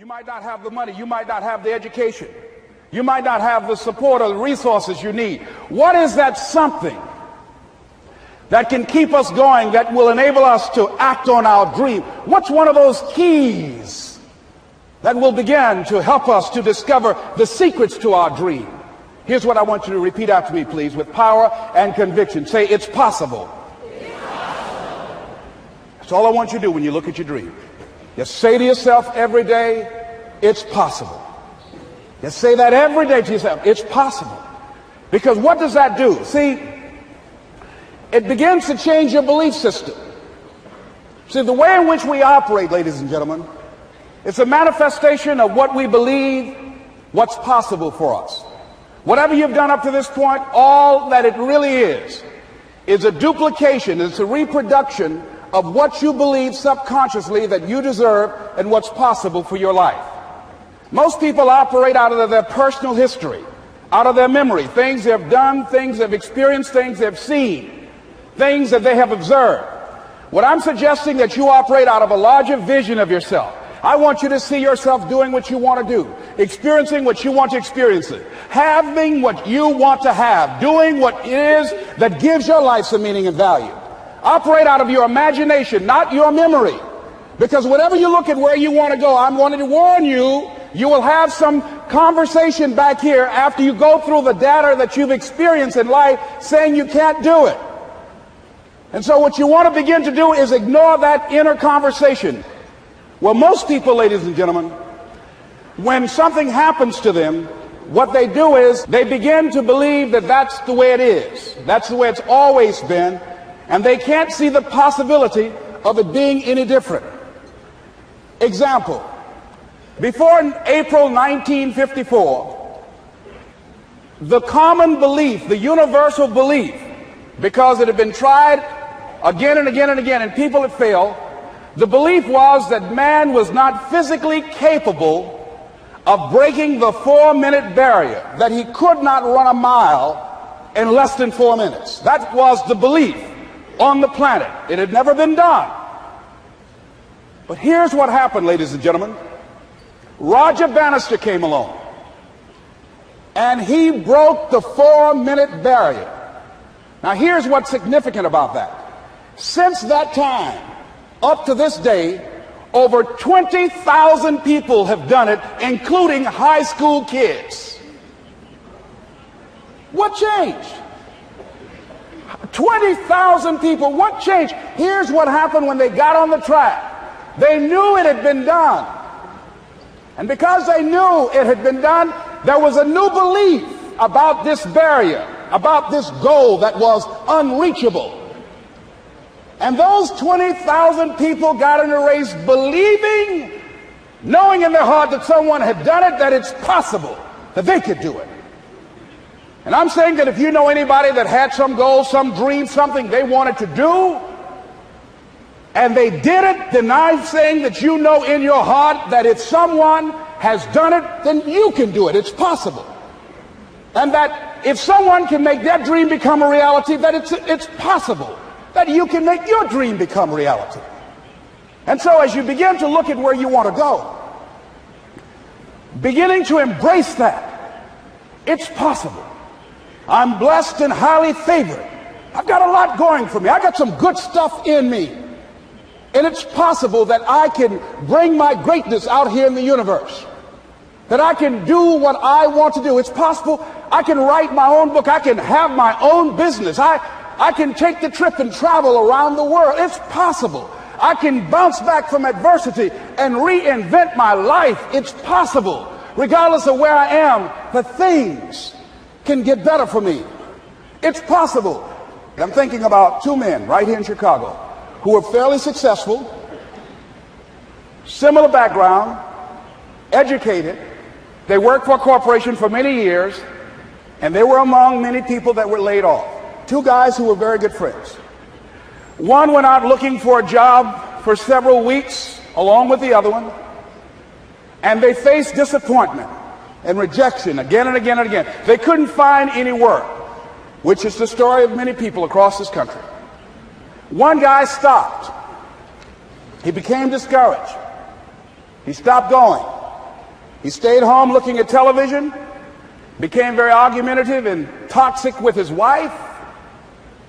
You might not have the money. You might not have the education. You might not have the support or the resources you need. What is that something that can keep us going, that will enable us to act on our dream? What's one of those keys that will begin to help us to discover the secrets to our dream? Here's what I want you to repeat after me, please, with power and conviction. Say, it's possible. It's possible. That's all I want you to do when you look at your dream. Just say to yourself every day, it's possible. Just say that every day to yourself, it's possible. Because what does that do? See, it begins to change your belief system. See, the way in which we operate, ladies and gentlemen, it's a manifestation of what we believe, what's possible for us. Whatever you've done up to this point, all that it really is a duplication, it's a reproduction of what you believe subconsciously that you deserve and what's possible for your life. Most people operate out of their personal history, out of their memory, things they've done, things they've experienced, things they've seen, things that they have observed. What I'm suggesting that you operate out of a larger vision of yourself. I want you to see yourself doing what you want to do, experiencing what you want to experience, having what you want to have, doing what it is that gives your life some meaning and value. Operate out of your imagination, not your memory. Because whenever you look at where you want to go, I'm wanting to warn you, you will have some conversation back here after you go through the data that you've experienced in life saying you can't do it. And so what you want to begin to do is ignore that inner conversation. Well, most people, ladies and gentlemen, when something happens to them, what they do is they begin to believe that that's the way it is. That's the way it's always been. And they can't see the possibility of it being any different. Example, before April 1954, the common belief, the universal belief, because it had been tried again and again and again and people had failed, the belief was that man was not physically capable of breaking the 4-minute barrier, that he could not run a mile in less than 4 minutes. That was the belief on the planet. It had never been done. But here's what happened, ladies and gentlemen. Roger Bannister came along, and he broke the 4-minute barrier. Now here's what's significant about that. Since that time, up to this day, over 20,000 people have done it, including high school kids. What changed? 20,000 people. What changed? Here's what happened when they got on the track. They knew it had been done. And because they knew it had been done, there was a new belief about this barrier, about this goal that was unreachable. And those 20,000 people got in a race believing, knowing in their heart that someone had done it, that it's possible that they could do it. And I'm saying that if you know anybody that had some goal, some dream, something they wanted to do, and they did it, then I'm saying that you know in your heart that if someone has done it, then you can do it. It's possible. And that if someone can make their dream become a reality, that it's possible that you can make your dream become reality. And so as you begin to look at where you want to go, beginning to embrace that, it's possible. I'm blessed and highly favored. I've got a lot going for me. I got some good stuff in me. And it's possible that I can bring my greatness out here in the universe. That I can do what I want to do. It's possible I can write my own book. I can have my own business. I can take the trip and travel around the world. It's possible. I can bounce back from adversity and reinvent my life. It's possible. Regardless of where I am, the things can get better for me. It's possible. I'm thinking about two men right here in Chicago who were fairly successful, similar background, educated. They worked for a corporation for many years, and they were among many people that were laid off. Two guys who were very good friends. One went out looking for a job for several weeks along with the other one, and they faced disappointment and rejection again and again and again. They couldn't find any work, which is the story of many people across this country. One guy stopped. He became discouraged. He stopped going. He stayed home looking at television, became very argumentative and toxic with his wife,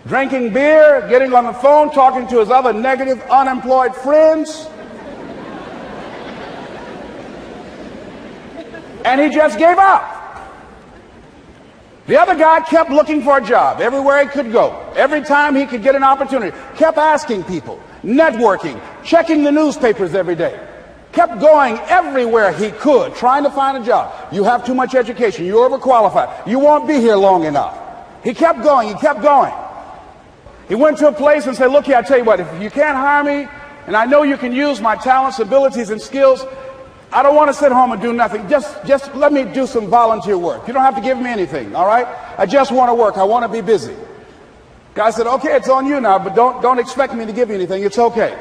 drinking beer, getting on the phone, talking to his other negative, unemployed friends. And he just gave up. The other guy kept looking for a job everywhere he could go. Every time he could get an opportunity, kept asking people, networking, checking the newspapers every day. Kept going everywhere he could, trying to find a job. You have too much education. You're overqualified. You won't be here long enough. He kept going. He kept going. He went to a place and said, look here, I tell you what, if you can't hire me, and I know you can use my talents, abilities, and skills, I don't want to sit home and do nothing. Just let me do some volunteer work. You don't have to give me anything, all right? I just want to work. I want to be busy. Guy said, okay, it's on you now, but don't expect me to give you anything. It's okay.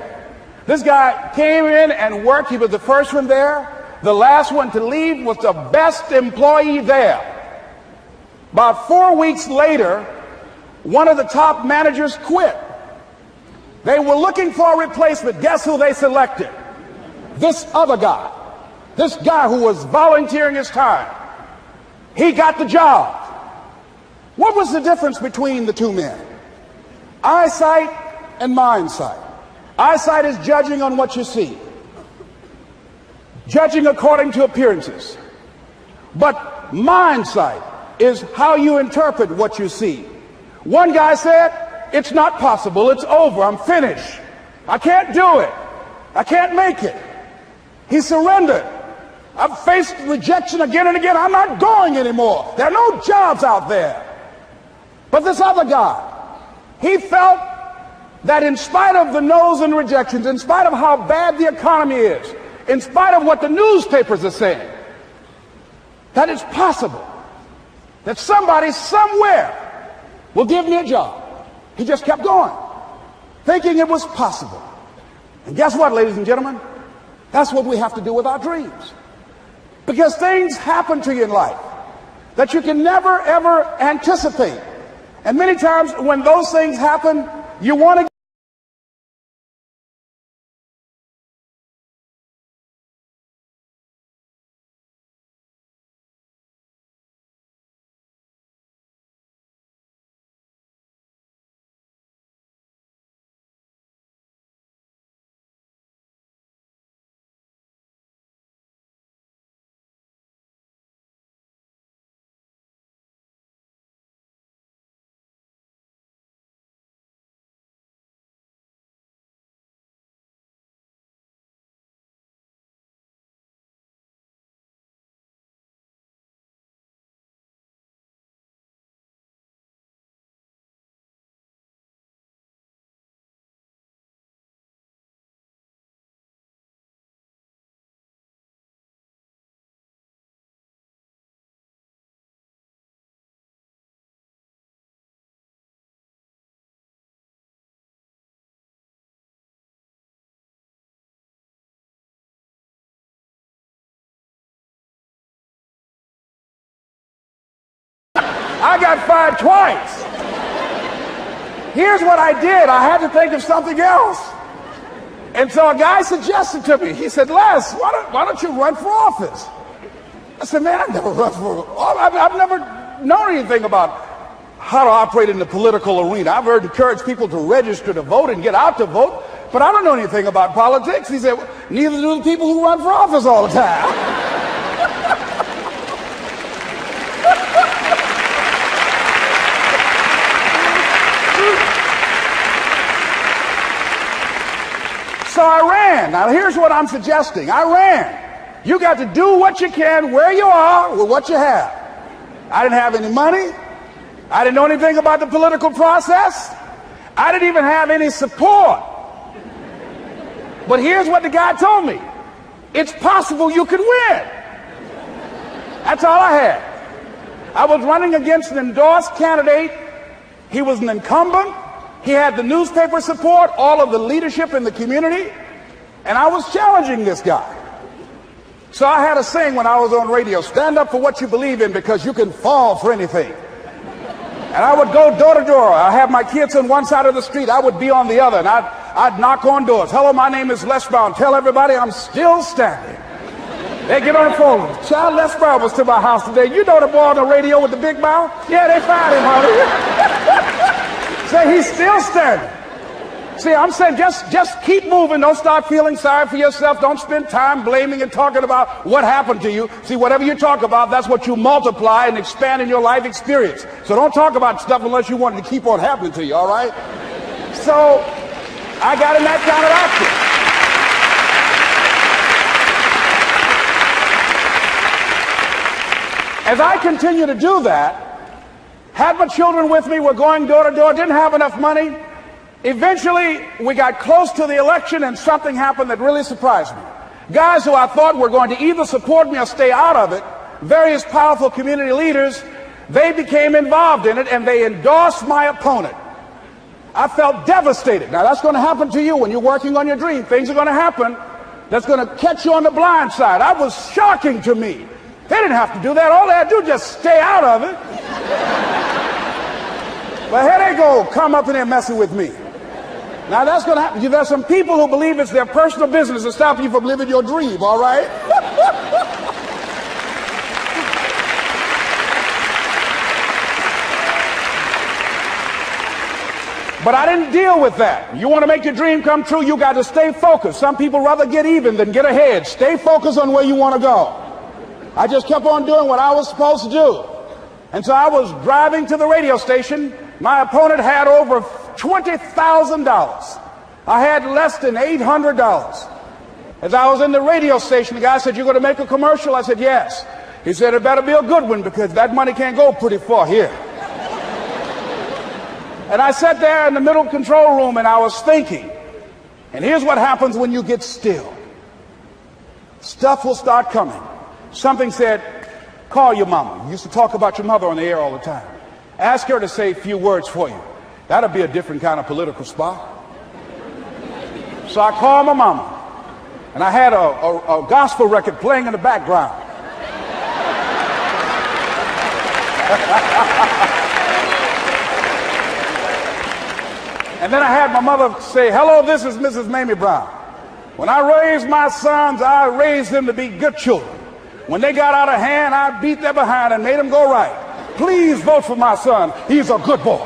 This guy came in and worked. He was the first one there. The last one to leave was the best employee there. About 4 weeks later, one of the top managers quit. They were looking for a replacement. Guess who they selected? This other guy. This guy who was volunteering his time. He got the job. What was the difference between the two men? Eyesight and mindsight. Eyesight is judging on what you see, judging according to appearances. But mindsight is how you interpret what you see. One guy said, it's not possible, it's over, I'm finished. I can't do it. I can't make it. He surrendered. I've faced rejection again and again. I'm not going anymore. There are no jobs out there. But this other guy, he felt that in spite of the no's and rejections, in spite of how bad the economy is, in spite of what the newspapers are saying, that it's possible that somebody somewhere will give me a job. He just kept going, thinking it was possible. And guess what, ladies and gentlemen? That's what we have to do with our dreams. Because things happen to you in life that you can never, ever anticipate. And many times when those things happen, you want to I got fired twice. Here's what I did. I had to think of something else. And so a guy suggested to me, he said, Les, why don't you run for office? I said, man, I've never run for office. I've never known anything about how to operate in the political arena. I've heard encourage people to register to vote and get out to vote, but I don't know anything about politics. He said, neither do the people who run for office all the time. So I ran. Now here's what I'm suggesting. I ran. You got to do what you can where you are with what you have. I didn't have any money. I didn't know anything about the political process. I didn't even have any support. But here's what the guy told me. It's possible you could win. That's all I had. I was running against an endorsed candidate. He was an incumbent. He had the newspaper support, all of the leadership in the community, and I was challenging this guy. So I had a saying when I was on radio, stand up for what you believe in because you can fall for anything. And I would go door to door. I have my kids on one side of the street. I would be on the other, and I'd knock on doors. Hello, my name is Les Brown. Tell everybody I'm still standing. They get on the phone. Child, Les Brown was to my house today. You know the boy on the radio with the big mouth? Yeah, they found him, honey. Say, he's still standing. See, I'm saying just keep moving. Don't start feeling sorry for yourself. Don't spend time blaming and talking about what happened to you. See, whatever you talk about, that's what you multiply and expand in your life experience. So don't talk about stuff unless you want it to keep on happening to you, all right? So I got in that kind of action. As I continue to do that, had my children with me, we're going door to door, didn't have enough money. Eventually, we got close to the election and something happened that really surprised me. Guys who I thought were going to either support me or stay out of it, various powerful community leaders, they became involved in it and they endorsed my opponent. I felt devastated. Now, that's going to happen to you when you're working on your dream. Things are going to happen that's going to catch you on the blind side. That was shocking to me. They didn't have to do that. All they had to do was just stay out of it. But here they go, come up in there messing with me. Now that's going to happen. There's some people who believe it's their personal business to stop you from living your dream, all right? But I didn't deal with that. You want to make your dream come true, you got to stay focused. Some people rather get even than get ahead. Stay focused on where you want to go. I just kept on doing what I was supposed to do. And so I was driving to the radio station. My opponent had over $20,000. I had less than $800. As I was in the radio station, the guy said, "You're going to make a commercial?" I said, "Yes." He said, "It better be a good one because that money can't go pretty far here." And I sat there in the middle control room and I was thinking. And here's what happens when you get still. Stuff will start coming. Something said, "Call your mama." You used to talk about your mother on the air all the time. Ask her to say a few words for you. That'll be a different kind of political spot. So I called my mama, and I had a gospel record playing in the background. And then I had my mother say, "Hello, this is Mrs. Mamie Brown. When I raised my sons, I raised them to be good children. When they got out of hand, I beat their behind and made them go right. Please vote for my son. He's a good boy."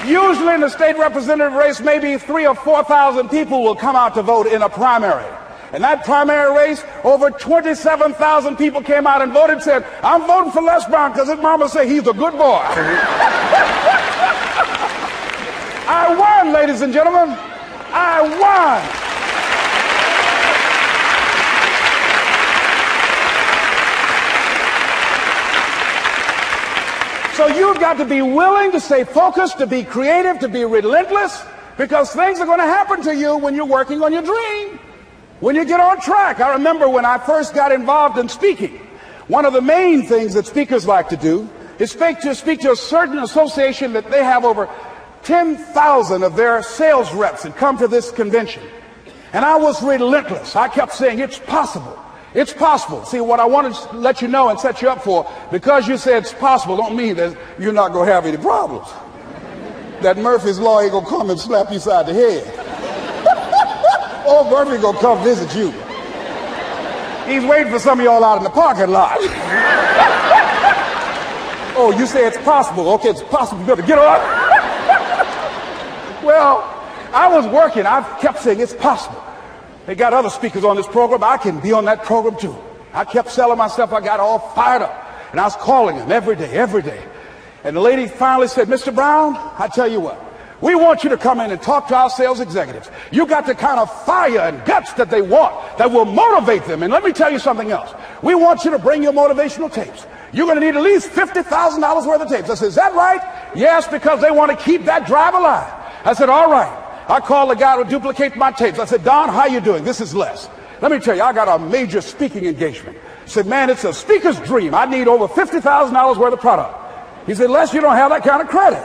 Usually in the state representative race, maybe 3,000 or 4,000 people will come out to vote in a primary. In that primary race, over 27,000 people came out and voted and said, "I'm voting for Les Brown because his mama said he's a good boy." I won, ladies and gentlemen. I won. So you've got to be willing to stay focused, to be creative, to be relentless, because things are going to happen to you when you're working on your dream, when you get on track. I remember when I first got involved in speaking, one of the main things that speakers like to do is speak to a certain association that they have over 10,000 of their sales reps had come to this convention. And I was relentless. I kept saying, "It's possible. It's possible." See, what I wanted to let you know and set you up for, because you said it's possible, don't mean that you're not going to have any problems. That Murphy's Law ain't going to come and slap you side the head. Oh, Murphy going to come visit you. He's waiting for some of y'all out in the parking lot. Oh, you say it's possible. Okay, it's possible. You better get up. Well, I was working. I kept saying it's possible. They got other speakers on this program. I can be on that program too. I kept selling myself. I got all fired up. And I was calling them every day. And the lady finally said, "Mr. Brown, I tell you what, we want you to come in and talk to our sales executives. You got the kind of fire and guts that they want, that will motivate them. And let me tell you something else. We want you to bring your motivational tapes. You're going to need at least $50,000 worth of tapes." I said, "Is that right?" "Yes, because they want to keep that drive alive." I said, "All right." I called the guy to duplicate my tapes. I said, "Don, how you doing? This is Les. Let me tell you, I got a major speaking engagement." I said, "Man, it's a speaker's dream. I need over $50,000 worth of product." He said, "Les, you don't have that kind of credit."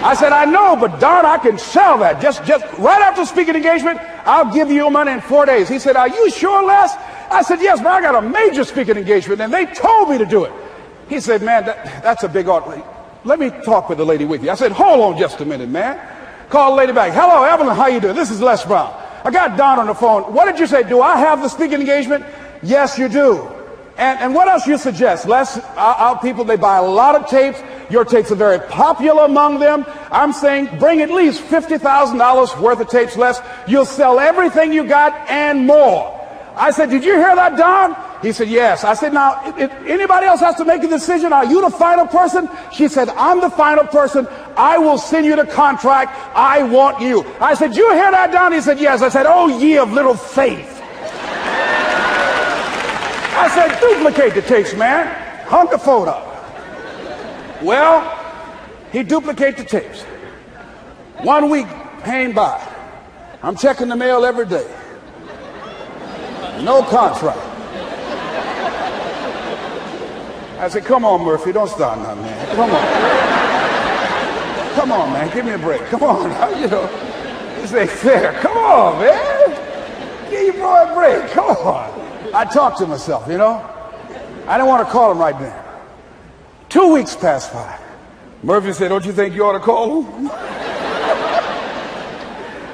I said, "I know, but Don, I can sell that. Just right after speaking engagement, I'll give you your money in 4 days." He said, "Are you sure, Les?" I said, "Yes, but I got a major speaking engagement and they told me to do it." He said, "Man, that's a big order." let me talk with the lady with you. I said, hold on just a minute, man. Call the lady back. Hello, Evelyn, how you doing? This is Les Brown. I got Don on the phone. What did you say? Do I have the speaking engagement? Yes, you do. And what else you suggest? Les, our people, they buy a lot of tapes. Your tapes are very popular among them. I'm saying bring at least $50,000 worth of tapes, Les. You'll sell everything you got and more. I said, did you hear that, Don? He said, yes. I said, now, if anybody else has to make a decision, are you the final person? She said, I'm the final person. I will send you the contract. I want you. I said, you hear that, Don? He said, yes. I said, oh, ye of little faith. I said, duplicate the tapes, man. Hung the phone up. Well, he duplicated the tapes. 1 week came by. I'm checking the mail every day. No contract. I said, come on, Murphy, don't start nothing, man. Come on. Come on, man, give me a break. Come on, you know, this ain't fair. Come on, man. Give your boy a break. Come on. I talked to myself, you know. I didn't want to call him right then. 2 weeks passed by. Murphy said, don't you think you ought to call him?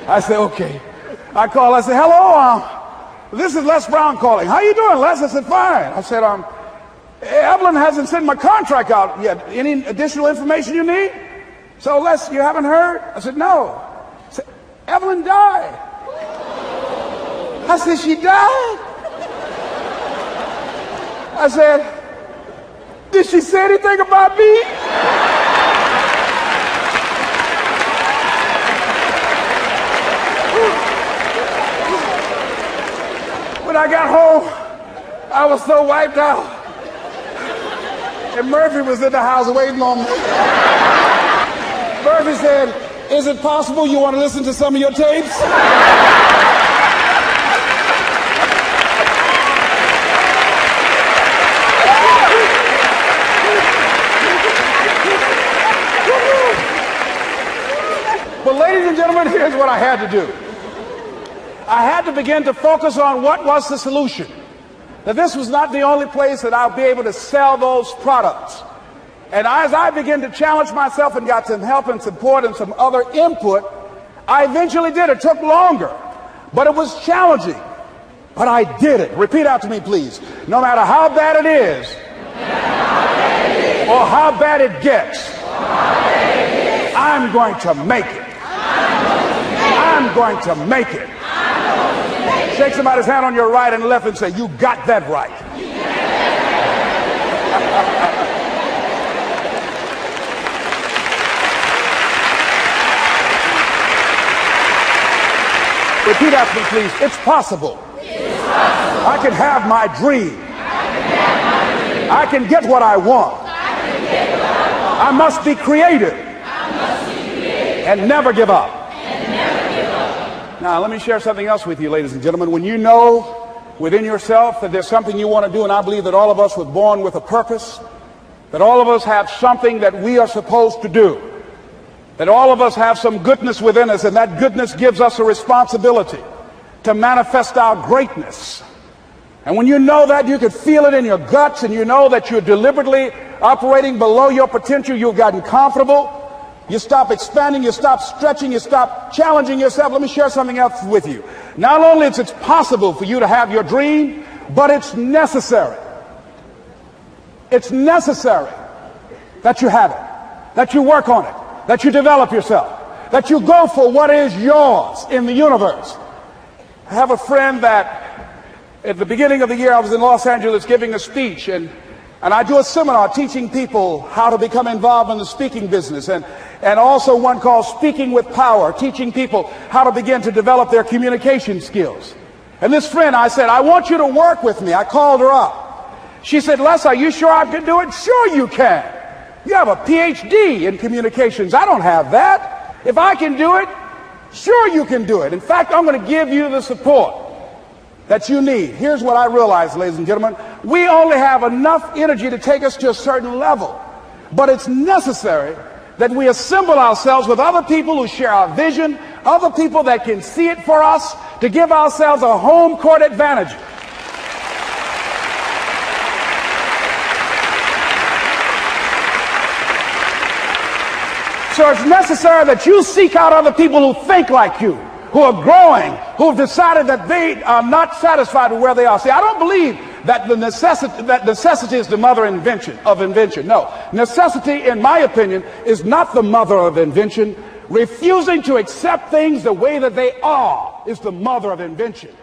I said, okay. I called. I said, hello, this is Les Brown calling. How you doing, Les? I said, fine. I said, Evelyn hasn't sent my contract out yet. Any additional information you need? So, Les, you haven't heard? I said, no. I said, Evelyn died. I said, she died? I said, did she say anything about me? When I got home, I was so wiped out. And Murphy was in the house waiting on me. Murphy said, is it possible you want to listen to some of your tapes? But ladies and gentlemen, here's what I had to do. I had to begin to focus on what was the solution. That this was not the only place that I'll be able to sell those products. And as I began to challenge myself and got some help and support and some other input, I eventually did. It took longer, but it was challenging. But I did it. Repeat out to me, please. No matter how bad it is, or how bad it gets, I'm going to make it. I'm going to make it. Shake somebody's hand on your right and left and say, you got that right. Repeat after me, please. It's possible. I can have my dream. I can get what I want. I must be creative and never give up. Now, let me share something else with you, ladies and gentlemen. When you know within yourself that there's something you want to do, and I believe that all of us were born with a purpose, that all of us have something that we are supposed to do, that all of us have some goodness within us, and that goodness gives us a responsibility to manifest our greatness. And when you know that, you can feel it in your guts, and you know that you're deliberately operating below your potential, you've gotten comfortable. You stop expanding, you stop stretching, you stop challenging yourself. Let me share something else with you. Not only is it possible for you to have your dream, but it's necessary. It's necessary that you have it, that you work on it, that you develop yourself, that you go for what is yours in the universe. I have a friend that at the beginning of the year I was in Los Angeles giving a speech, and I do a seminar teaching people how to become involved in the speaking business, and also one called Speaking with Power, teaching people how to begin to develop their communication skills. And this friend, I said, I want you to work with me. I called her up. She said, Les, are you sure I can do it? Sure you can. You have a PhD in communications. I don't have that. If I can do it, sure you can do it. In fact, I'm going to give you the support that you need. Here's what I realize, ladies and gentlemen. We only have enough energy to take us to a certain level. But it's necessary that we assemble ourselves with other people who share our vision, other people that can see it for us, to give ourselves a home court advantage. So it's necessary that you seek out other people who think like you, who are growing, who have decided that they are not satisfied with where they are. See, I don't believe that necessity is the mother of invention. No, necessity, in my opinion, is not the mother of invention. Refusing to accept things the way that they are is the mother of invention.